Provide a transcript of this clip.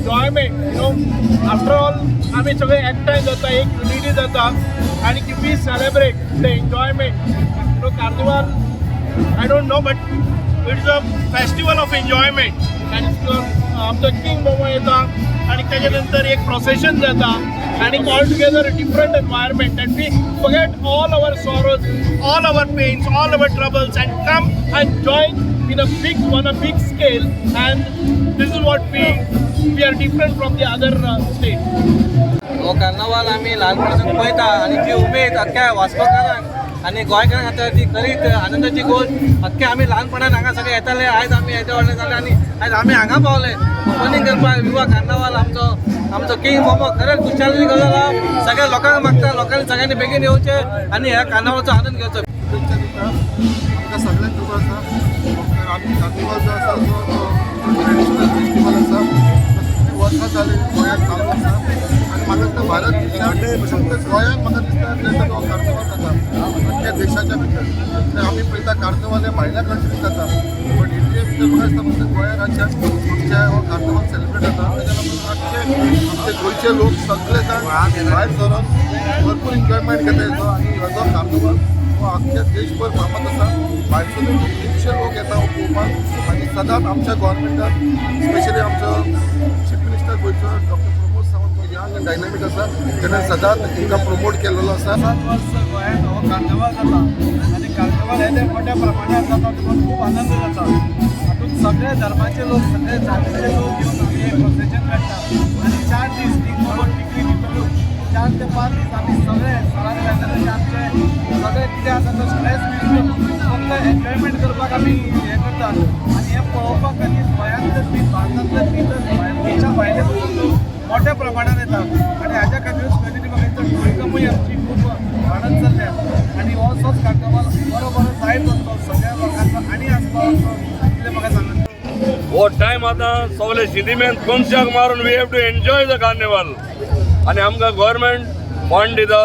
Enjoyment after all आम्ही सगळे एकठांय जाता, एक युनिटी जाता आणि की we celebrate the enjoyment. Carnival I don't know but it's a festival of enjoyment. आणि आमचो किंग मोमो येता आणि त्याच्या नंतर एक प्रोसेशन जाता आणि all together different environment and we forget all our sorrows, all our pains, all our troubles and come and join in a big scale, and this is what we are different from the other state. हो कार्नावाल आम्ही लहानपणापासून पळयता आणि ती उमेद अख्ख्या वास्कोकारांक आणि गोंयकारांक खातीर ती खरीच आनंदाची गोष्ट. अख्खे आम्ही लहानपणान हांगा सगळे येताले, आयज आमी येदे व्हडले जाले आणि आयज आमी हांगा पावले ओपनिंग करपाक विवा कार्नावाल. आमचो किंग मोमो खरेंच खुशाली गजाल आहा. सगळ्या लोकांक मागता, लोकांनी सगळ्यांनी बेगीन येवचे आणि ह्या कार्नावालचो आनंद घेवचो. सगळ्यांक खबर आसा आमी कार्निवाल जो आसा तो ट्रेडिशनल फेस्टिवल आसा, वर्सां जाली गोंयांत चालू आसा आनी म्हाका दिसता भारत देशांत गोंयांत म्हाका दिसता तेन्ना हो कार्निवाल जाता अख्ख्या देशाच्या भितर. आमी पळयता कार्निवाल हे भायल्या कंट्रीन जाता बट इंडिये भितर म्हाका दिसता फक्त गोंया राज्यांत आमच्या हो कार्निवाल सेलिब्रेट जाता. तेच्या लागून आमचे गोंयचे लोक सगळे जाण भायर सरून भरपूर एन्जॉयमेंट घेता येतो आनी हो जो कार्निवाल हो अख्ख्या देशभर फामाद आसा. भायरसून खुबशे लोक येता हो पळोवपाक आनी सदांच आमच्या गोवोरमेंटान स्पेशली आमचो चीफ मिनिस्टर गोंयचो डॉक्टर प्रमोद सावंत यंग आनी डायनॅमीक आसा, ताणें सदांच तांकां प्रमोट केल्लो आसा. 7 वर्स गोंयांत हो कार्निवाल जाता आनी कार्निवाल येदे मोठ्या प्रमाणात जाता देखून खूब आनंद जाता. हातूंत सगळे धर्माचे लोक, सगळे जातीचे लोक येवन आमी एक प्रोसेशन काडटा आनी 4 दीस ती खबर टिकली भितर 4 ते 5 दीस आमी सगळे सरांनी घालता आमचे सगळे कितें आसा तो स्ट्रेस फक्त एन्जॉयमेंट करपाक आमी हें करता आनी हें पळोवपाक खातीर गोंयांतलेच न्ही भारतांतलेच न्ही तर देशा भायले लोक मोठ्या प्रमाणात येता आनी हाज्या खातीर स्पेशली म्हाका दिसता टुरिजमूय आमची खूब वाडत चल्ल्या आनी हो असोच कार्निवाल बरो बरो जायत वचतो सगळ्या लोकांचो आनी आसपाक इतलें म्हाका सांगता. वो टाइम आता सगळे शिदीमेंत कोनशाक मारून we have to enjoy the carnival आणि आमकां गव्हर्मेंट फंड दिता.